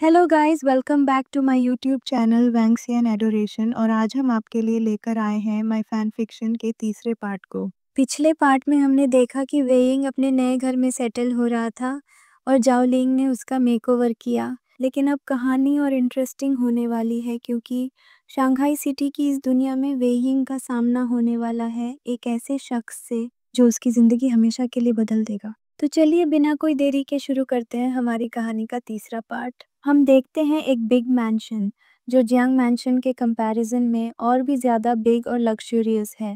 Hello guys, welcome back to my YouTube channel वैंक्सियन adoration. और आज हम आपके लिए लेकर आए हैं माय फैन फिक्शन के तीसरे पार्ट को। पिछले पार्ट में हमने देखा कि वेइंग अपने नए घर में सेटल हो रहा था और जाओलिंग ने उसका मेकओवर किया। लेकिन अब कहानी और इंटरेस्टिंग होने वाली है क्योंकि शंघाई सिटी की इस दुनिया में वेइंग का सामना होने वाला है एक ऐसे शख्स से जो उसकी ज़िंदगी हमेशा के लिए बदल देगा। तो चलिए बिना कोई देरी के शुरू करते हैं हमारी कहानी का तीसरा पार्ट। हम देखते हैं एक बिग मैंशन जो जियांग मैंशन के कंपैरिजन में और भी ज़्यादा बिग और लग्जरियस है।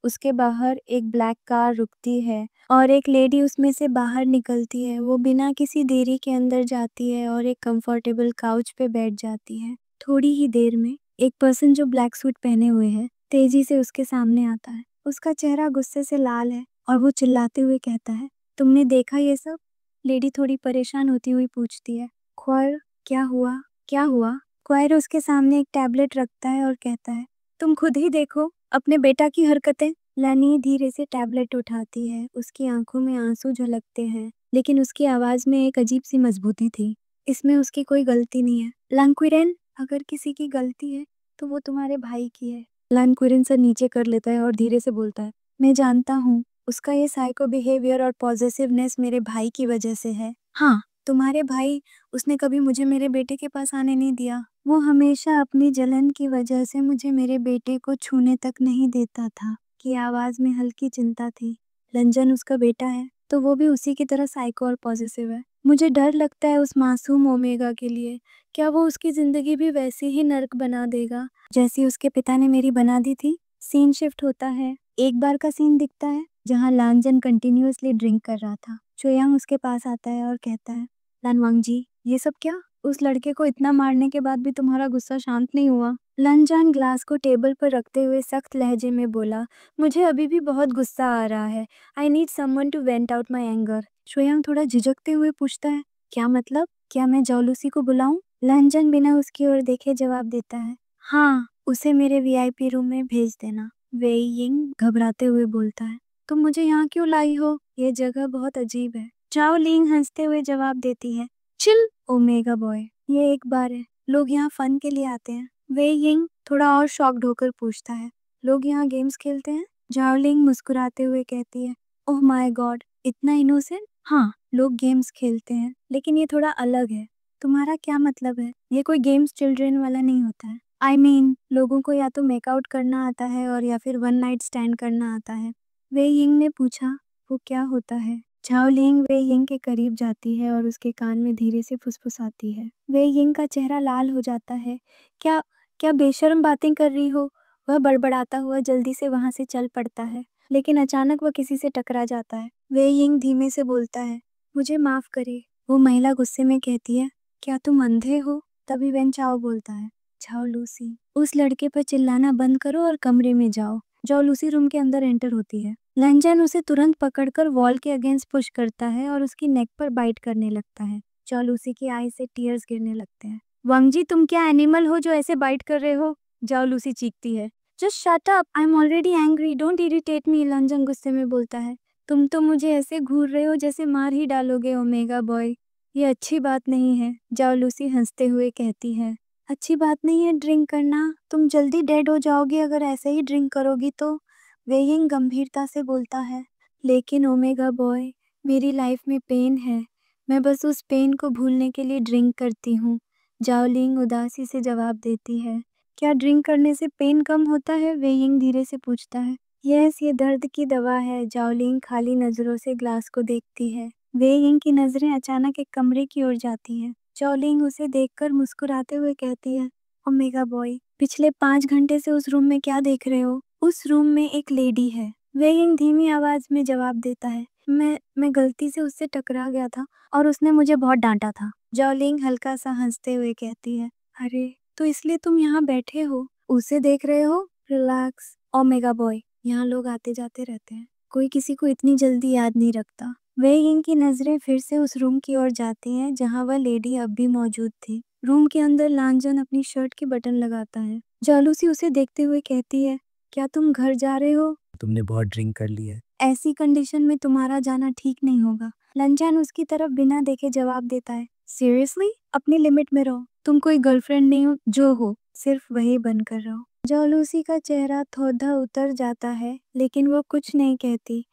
उसके बाहर एक ब्लैक कार रुकती है और एक लेडी उसमें से बाहर निकलती है। वो बिना किसी देरी के अंदर जाती है और एक कंफर्टेबल काउच पे बैठ जाती है। थोड़ी ही देर में एक पर्सन जो ब्लैक सूट पहने हुए है तेजी से उसके सामने आता है। उसका चेहरा गुस्से से लाल है और वो चिल्लाते हुए कहता है, तुमने देखा ये सब? लेडी थोड़ी परेशान होती हुई पूछती है, ख्वार क्या हुआ? क्या हुआ? क्वायर उसके सामने एक टैबलेट रखता है और कहता है, तुम खुद ही देखो अपने बेटा की हरकतें। लैनी धीरे से टैबलेट उठाती है। उसकी आंखों में आंसू झलकते हैं लेकिन उसकी आवाज में एक अजीब सी मजबूती थी। इसमें उसकी कोई गलती नहीं है लंक्विरेन। अगर किसी की गलती है तो वो तुम्हारे भाई की है। लंक्विरेन सर नीचे कर लेता है और धीरे से बोलता है, मैं जानता हूँ उसका ये साइको बिहेवियर और पॉजिटिवनेस मेरे भाई की वजह से है। हाँ, तुम्हारे भाई, उसने कभी मुझे मेरे बेटे के पास आने नहीं दिया। वो हमेशा अपनी जलन की वजह से मुझे मेरे बेटे को छूने तक नहीं देता था। की आवाज में हल्की चिंता थी। लंजन उसका बेटा है तो वो भी उसी की तरह साइको और पॉजिटिव है। मुझे डर लगता है उस मासूम ओमेगा के लिए। क्या वो उसकी जिंदगी भी वैसी ही नर्क बना देगा जैसी उसके पिता ने मेरी बना दी थी? सीन शिफ्ट होता है। एक बार का सीन दिखता है जहाँ लांजन कंटिन्यूअसली ड्रिंक कर रहा था। चोयांग उसके पास आता है और कहता है, लानवांग जी, ये सब क्या? उस लड़के को इतना मारने के बाद भी तुम्हारा गुस्सा शांत नहीं हुआ? लंजान ग्लास को टेबल पर रखते हुए सख्त लहजे में बोला, मुझे अभी भी बहुत गुस्सा आ रहा है। I need someone to vent out my anger. श्वेयांग थोड़ा झिझकते हुए पूछता है, क्या मतलब? क्या मैं जौलूसी को बुलाऊं? लंजन बिना उसकी ओर देखे जवाब देता है, हाँ, उसे मेरे वीआईपी रूम में भेज देना। वेई यिंग घबराते हुए बोलता है, तुम मुझे यहाँ क्यों लाई हो? ये जगह बहुत अजीब है। चाओ लिंग हंसते हुए जवाब देती है, चिल ओमेगा बॉय, ये एक बार है। लोग यहाँ फन के लिए आते हैं। वे यिंग थोड़ा और शॉक्ड होकर पूछता है, लोग यहाँ गेम्स खेलते हैं? जाओलिंग मुस्कुराते हुए कहती है, ओह माय गॉड, इतना इनोसेंट। हाँ, लोग गेम्स खेलते हैं लेकिन ये थोड़ा अलग है। तुम्हारा क्या मतलब है? ये कोई गेम्स चिल्ड्रन वाला नहीं होता है। आई मीन, लोगों को या तो मेकआउट करना आता है और या फिर वन नाइट स्टैंड करना आता है। वे यिंग ने पूछा, वो क्या होता है? झाओ लिंग वे यिंग के करीब जाती है और उसके कान में धीरे से फुसफुसाती है। वे यिंग का चेहरा लाल हो जाता है। क्या क्या बेशर्म बातें कर रही हो? वह बड़बड़ाता हुआ जल्दी से वहां से चल पड़ता है लेकिन अचानक वह किसी से टकरा जाता है। वे यिंग धीमे से बोलता है, मुझे माफ करे। वो महिला गुस्से में कहती है, क्या तुम अंधे हो? तभी वेन चाओ बोलता है, झाओ लूसी, उस लड़के पर चिल्लाना बंद करो और कमरे में जाओ। जो लूसी रूम के अंदर एंटर होती है। लंजन उसे तुरंत पकड़कर वॉल के अगेंस्ट पुश करता है और उसकी नेक पर बाइट करने लगता है। जो लूसी की आई से टीयर्स गिरने लगते हैं। वांगजी, तुम क्या एनिमल हो जो ऐसे बाइट कर रहे हो? जाओ लूसी चीखती है। Just shut up, I am already angry, don't irritate me, Lanzhan गुस्से में बोलता है। तुम तो मुझे ऐसे घूर रहे हो जैसे मार ही डालोगे ओमेगा बॉय। ये अच्छी बात नहीं है, जाओ लूसी हंसते हुए कहती है। अच्छी बात नहीं है ड्रिंक करना, तुम जल्दी डेड हो जाओगी अगर ऐसे ही ड्रिंक करोगी तो। वेइंग गंभीरता से बोलता है, लेकिन ओमेगा बॉय, मेरी लाइफ में पेन है। मैं बस उस पेन को भूलने के लिए ड्रिंक करती हूँ। जाओलिंग उदासी से जवाब देती है, क्या ड्रिंक करने से पेन कम होता है? वेइंग धीरे से पूछता है। यस, ये दर्द की दवा है। जाओलिंग खाली नजरों से ग्लास को देखती है। वेइंग की नजरें अचानक एक कमरे की ओर जाती हैं। जाओलिंग उसे देखकर मुस्कुराते हुए कहती है, ओमेगा बॉय, पिछले 5 घंटे से उस रूम में क्या देख रहे हो? उस रूम में एक लेडी है। वेइंग धीमी आवाज में जवाब देता है, मैं गलती से उससे टकरा गया था और उसने मुझे बहुत डांटा था। जाओलिंग हल्का सा हंसते हुए कहती है, अरे, तो इसलिए तुम यहाँ बैठे हो, उसे देख रहे हो? रिलैक्स ओमेगा बॉय, यहाँ लोग आते जाते रहते हैं, कोई किसी को इतनी जल्दी याद नहीं रखता। वेइंग की नजरें फिर से उस रूम की ओर जाती हैं जहाँ वह लेडी अब भी मौजूद थी। रूम के अंदर लांजन अपनी शर्ट की बटन लगाता है। जालूसी उसे देखते हुए कहती है, क्या तुम घर जा रहे हो? तुमने बहुत ड्रिंक कर ली है। ऐसी कंडीशन में तुम्हारा जाना ठीक नहीं होगा। लंजान उसकी तरफ बिना देखे जवाब देता है, सीरियसली? अपनी लिमिट में रहो। तुम कोई गर्लफ्रेंड नहीं हो, जो हो सिर्फ वही बनकर रहो। जॉलूसी का चेहरा थोड़ा उतर जाता है, लेकिन वो कुछ नहीं कहती।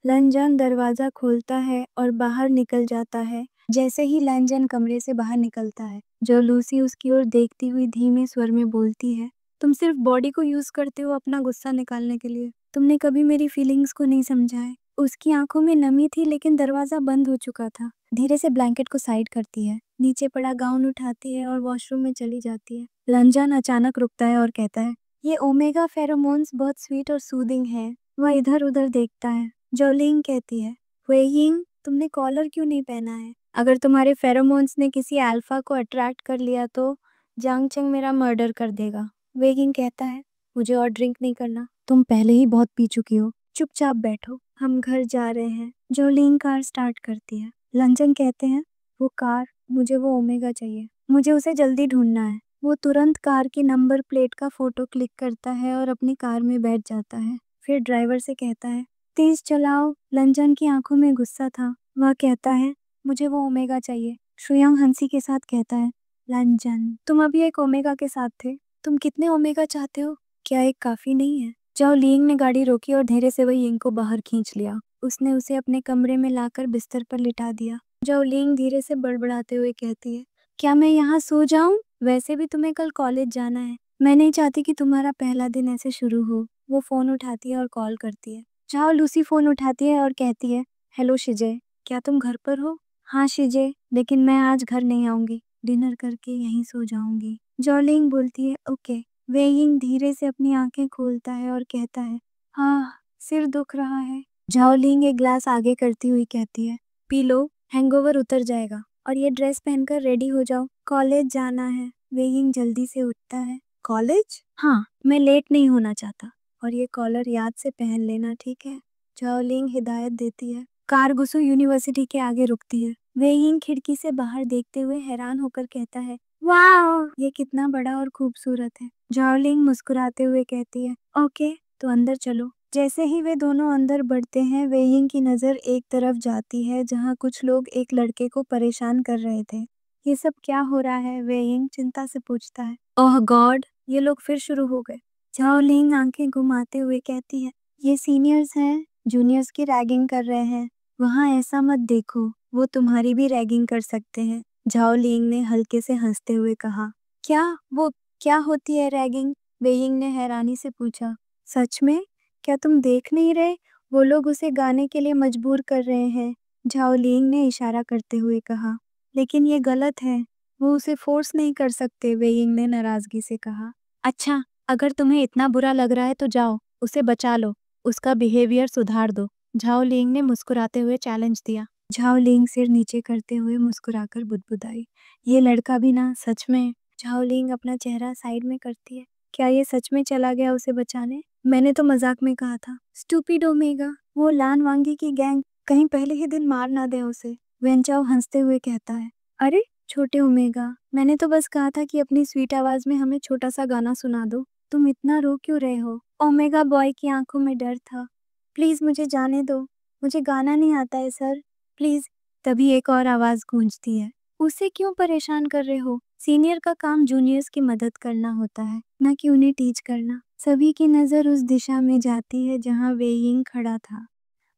लंजन दरवाजा खोलता है और बाहर निकल जाता है। जैसे ही लंजन कमरे से बाहर निकलता है, जॉलूसी उसकी ओर देखती हुई धीमे स्वर में बोलती है, तुम सिर्फ बॉडी को यूज करते हो अपना गुस्सा निकालने के लिए। तुमने कभी मेरी फीलिंग्स को नहीं समझा है। उसकी आंखों में नमी थी, लेकिन दरवाजा बंद हो चुका था। धीरे से ब्लैंकेट को साइड करती है, नीचे पड़ा गाउन उठाती है और वॉशरूम में चली जाती है। लंजन अचानक रुकता है और कहता है, ये ओमेगा फेरोमोन्स बहुत स्वीट और सूदिंग है। वह इधर उधर देखता है। जोलिंग कहती है, वेइंग, तुमने कॉलर क्यों नहीं पहना है? अगर तुम्हारे फेरोमोन्स ने किसी अल्फा को अट्रैक्ट कर लिया तो जांग चंग मेरा मर्डर कर देगा। वेइंग कहता है, मुझे और ड्रिंक नहीं करना, तुम पहले ही बहुत पी चुकी हो, चुपचाप बैठो, हम घर जा रहे हैं। जोलिंग कार स्टार्ट करती है। लंजन कहते हैं, वो कार, मुझे वो ओमेगा चाहिए, मुझे उसे जल्दी ढूंढना है। वो तुरंत कार की नंबर प्लेट का फोटो क्लिक करता है और अपनी कार में बैठ जाता है। फिर ड्राइवर से कहता है, तेज चलाओ। लंजन की आंखों में गुस्सा था। वह कहता है, मुझे वो ओमेगा चाहिए। श्रेयांग हंसी के साथ कहता है, लंजन, तुम अभी एक ओमेगा के साथ थे, तुम कितने ओमेगा चाहते हो? क्या एक काफी नहीं है? जाओ। लिंग ने गाड़ी रोकी और धीरे से वह यिंग को बाहर खींच लिया। उसने उसे अपने कमरे में लाकर बिस्तर पर लिटा दिया। जाओ। लिंग धीरे से बड़बड़ाते हुए कहती है, क्या मैं यहाँ सो जाऊं? वैसे भी तुम्हें कल कॉलेज जाना है। मैं नहीं चाहती कि तुम्हारा पहला दिन ऐसे शुरू हो। वो फोन उठाती है और कॉल करती है। जाओ। लूसी फोन उठाती है और कहती है, हेलो शिजय, क्या तुम घर पर हो? हाँ शिजय, लेकिन मैं आज घर नहीं आऊंगी, डिनर करके यहीं सो जाऊंगी। जॉलिंग बोलती है, ओके। वेइंग धीरे से अपनी आंखें खोलता है और कहता है, हाँ, सिर दुख रहा है। जॉलिंग एक ग्लास आगे करती हुई कहती है, पी लो, हैंगओवर उतर जाएगा। और ये ड्रेस पहनकर रेडी हो जाओ, कॉलेज जाना है। वेइंग जल्दी से उठता है। कॉलेज? हाँ, मैं लेट नहीं होना चाहता। और ये कॉलर याद से पहन लेना, ठीक है? जॉलिंग हिदायत देती है। कार गुसु यूनिवर्सिटी के आगे रुकती है। वेइंग खिड़की से बाहर देखते हुए हैरान होकर कहता है, वाह, ये कितना बड़ा और खूबसूरत है। जॉलिंग मुस्कुराते हुए कहती है, ओके, तो अंदर चलो। जैसे ही वे दोनों अंदर बढ़ते हैं, वेइंग की नज़र एक तरफ जाती है जहां कुछ लोग एक लड़के को परेशान कर रहे थे। ये सब क्या हो रहा है? वेइंग चिंता से पूछता है। ओह गॉड, ये लोग फिर शुरू हो गए। झाओलिंग आंखें घुमाते हुए कहती है, ये सीनियर्स हैं, जूनियर्स की रैगिंग कर रहे हैं। वहाँ ऐसा मत देखो, वो तुम्हारी भी रैगिंग कर सकते हैं। झाओलिंग ने हल्के से हंसते हुए कहा, क्या? वो क्या होती है रैगिंग? वेइंग ने हैरानी से पूछा। सच में? क्या तुम देख नहीं रहे? वो लोग उसे गाने के लिए मजबूर कर रहे हैं। झाओलिंग ने इशारा करते हुए कहा। लेकिन ये गलत है, वो उसे फोर्स नहीं कर सकते, वेइंग ने नाराजगी से कहा। अच्छा, अगर तुम्हें इतना बुरा लग रहा है तो जाओ, उसे बचा लो, उसका बिहेवियर सुधार दो। झाओलिंग ने मुस्कुराते हुए चैलेंज दिया। झाओलिंग सिर नीचे करते हुए मुस्कुराकर बुदबुदाई, ये लड़का भी ना, सच में। झाओलिंग अपना चेहरा साइड में करती है। क्या ये सच में चला गया उसे बचाने? मैंने तो मजाक में कहा था। स्टूपिड ओमेगा, वो लान वांगी की गैंग कहीं पहले ही दिन मार ना दे उसे। वेंचाओ हंसते हुए कहता है, अरे छोटे ओमेगा, मैंने तो बस कहा था कि अपनी स्वीट आवाज में हमें छोटा सा गाना सुना दो। तुम इतना रो क्यों रहे हो? ओमेगा बॉय की आंखों में डर था। प्लीज मुझे जाने दो, मुझे गाना नहीं आता है सर, प्लीज। तभी एक और आवाज गूंजती है, उसे क्यों परेशान कर रहे हो? सीनियर का काम जूनियर्स की मदद करना होता है, न कि उन्हें टीच करना। सभी की नजर उस दिशा में जाती है जहां वेइंग खड़ा था।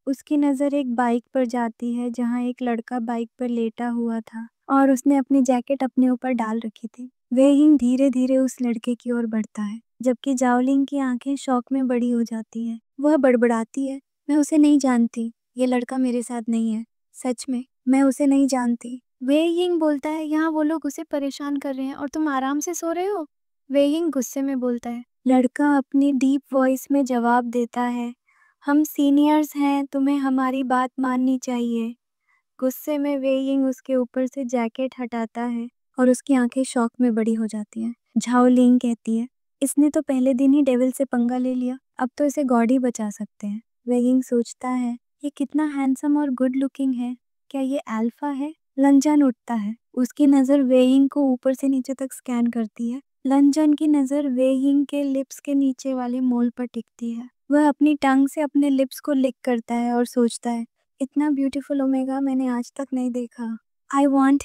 उसकी नज़र एक बाइक पर जाती है जहां एक लड़का बाइक पर लेटा हुआ था और उसने अपनी जैकेट अपने ऊपर डाल रखी थी। वेइंग धीरे धीरे उस लड़के की ओर बढ़ता है, जबकि जाओलिंग की आंखें शौक में बड़ी हो जाती हैं। वह बड़बड़ाती है, मैं उसे नहीं जानती, ये लड़का मेरे साथ नहीं है, सच में, मैं उसे नहीं जानती। वेइंग बोलता है, यहाँ वो लोग उसे परेशान कर रहे हैं और तुम आराम से सो रहे हो। वेइंग गुस्से में बोलता है। लड़का अपनी डीप वॉइस में जवाब देता है, हम सीनियर्स हैं, तुम्हें हमारी बात माननी चाहिए। गुस्से में वेइंग उसके ऊपर से जैकेट हटाता है और उसकी आंखें शौक में बड़ी हो जाती हैं। झाओलिंग कहती है, इसने तो पहले दिन ही डेविल से पंगा ले लिया, अब तो इसे गॉड ही बचा सकते हैं। वेइंग सोचता है, ये कितना हैंडसम और गुड लुकिंग है, क्या ये अल्फा है? लंजन उठता है। उसकी नज़र वेइंग को ऊपर से नीचे तक स्कैन करती है। लंजन की नज़र वेइंग के लिप्स के नीचे वाले मोल पर टिकती है। वह अपनी टंग से अपने लिप्स को लिक करता है और सोचता है, इतना ब्यूटीफुल ओमेगा मैंने आज तक नहीं देखा। I want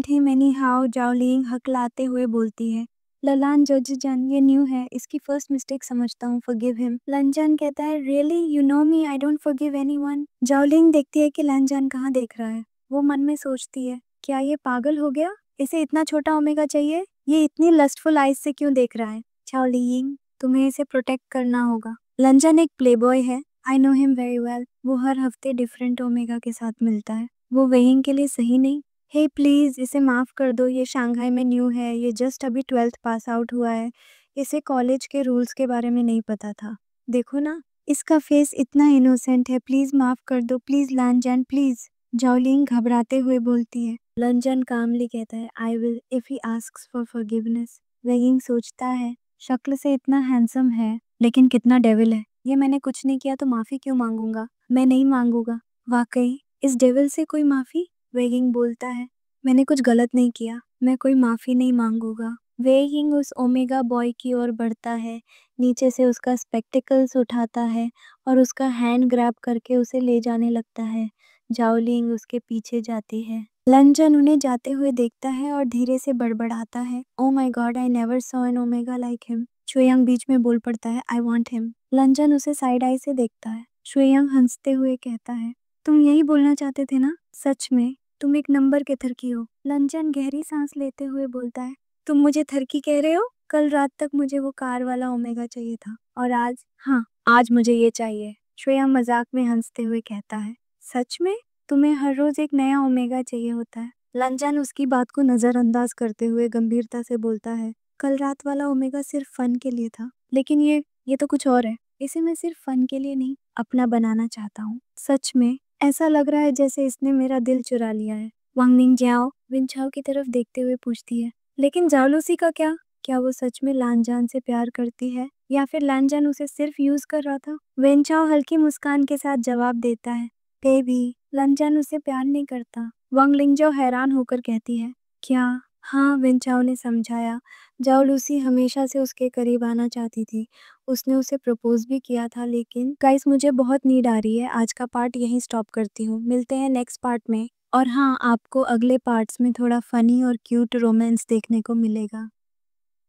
him anyhow, जाओलिंग हकलाते हुए बोलती है। ललान जन ये न्यू है, इसकी फर्स्ट मिस्टेक समझता हूँ, फॉरगिव हिम। लंजन कहता है really you know me, I don't forgive anyone. जाओलिंग देखती है कि लंजन कहाँ देख रहा है। वो मन में सोचती है क्या ये पागल हो गया, इसे इतना छोटा ओमेगा चाहिए, ये इतनी लस्टफुल आइज से क्यों देख रहा है। जाओलिंग तुम्हें इसे प्रोटेक्ट करना होगा। लंजन एक प्लेबॉय है, I know him very well. वो हर हफ्ते डिफरेंट ओमेगा के साथ मिलता है, वो वेइंग के लिए सही नहीं। हे प्लीज इसे माफ कर दो, ये शंघाई में न्यू है, ये जस्ट अभी 12th पास आउट हुआ है, इसे कॉलेज के रूल्स के बारे में नहीं पता था। देखो ना इसका फेस इतना इनोसेंट है, प्लीज माफ कर दो, प्लीज लंजन प्लीज। जाओलिंग घबराते हुए बोलती है। लंजन कामली कहता है I will if he asks for forgiveness. Weighing सोचता है शक्ल से इतना हैंडसम है लेकिन कितना डेविल है, ये मैंने कुछ नहीं किया तो माफी क्यों मांगूंगा, मैं नहीं मांगूंगा। वाकई इस डेविल से कोई माफी। वेइंग बोलता है मैंने कुछ गलत नहीं किया, मैं कोई माफी नहीं मांगूंगा। वेइंग उस ओमेगा बॉय की ओर बढ़ता है, नीचे से उसका स्पेक्टिकल्स उठाता है और उसका हैंड ग्रैब करके उसे ले जाने लगता है। जाओलिंग उसके पीछे जाती है। लंजन उन्हें जाते हुए देखता है और धीरे से बड़बड़ाता है oh my god I never saw an omega like him. शुएयंग बीच में बोल पड़ता है आई वॉन्ट हिम। लंजन उसे साइड आई से देखता है। शुएयंग हंसते हुए कहता है तुम यही बोलना चाहते थे ना, सच में तुम एक नंबर के थरकी हो। लंजन गहरी सांस लेते हुए बोलता है तुम मुझे थरकी कह रहे हो, कल रात तक मुझे वो कार वाला ओमेगा चाहिए था और आज, हाँ आज मुझे ये चाहिए। श्रेया मजाक में हंसते हुए कहता है सच में तुम्हें हर रोज एक नया ओमेगा चाहिए होता है। लंजन उसकी बात को नजरअंदाज करते हुए गंभीरता से बोलता है कल रात वाला ओमेगा सिर्फ फन के लिए था, लेकिन ये तो कुछ और है, इसे मैं सिर्फ फन के लिए नहीं अपना बनाना चाहता हूँ। सच में ऐसा लग रहा है जैसे इसने मेरा दिल चुरा लिया है। वांगनिंग जाओ विंचाओ की तरफ देखते हुए पूछती है लेकिन जालूसी का क्या वो सच में लांजान से प्यार करती है या फिर लांजान उसे सिर्फ यूज कर रहा था। वेंचाओ हल्की मुस्कान के साथ जवाब देता है बेबी लांजान उसे प्यार नहीं करता। वांग लिंगजाओ हैरान होकर कहती है क्या। हाँ वेंचाओ ने समझाया, जाओ लूसी हमेशा से उसके करीब आना चाहती थी, उसने उसे प्रपोज भी किया था। लेकिन गाइस मुझे बहुत नींद आ रही है, आज का पार्ट यहीं स्टॉप करती हूँ, मिलते हैं नेक्स्ट पार्ट में। और हाँ आपको अगले पार्ट्स में थोड़ा फनी और क्यूट रोमांस देखने को मिलेगा।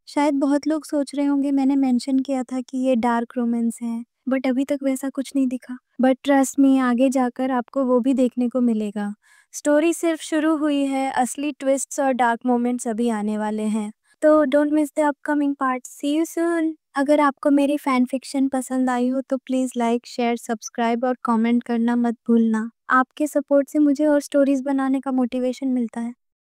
शायद बहुत लोग सोच रहे होंगे मैंने मेंशन किया था कि ये डार्क रोमांस है, बट अभी तक वैसा कुछ नहीं दिखा। बट ट्रस्ट मी आगे जाकर आपको वो भी देखने को मिलेगा। स्टोरी सिर्फ शुरू हुई है, असली ट्विस्ट्स और डार्क मोमेंट्स अभी आने वाले हैं। तो don't miss the upcoming part, see you soon. अगर आपको मेरी फैन फिक्शन पसंद आई हो तो प्लीज़ लाइक शेयर सब्सक्राइब और कमेंट करना मत भूलना। आपके सपोर्ट से मुझे और स्टोरीज बनाने का मोटिवेशन मिलता है।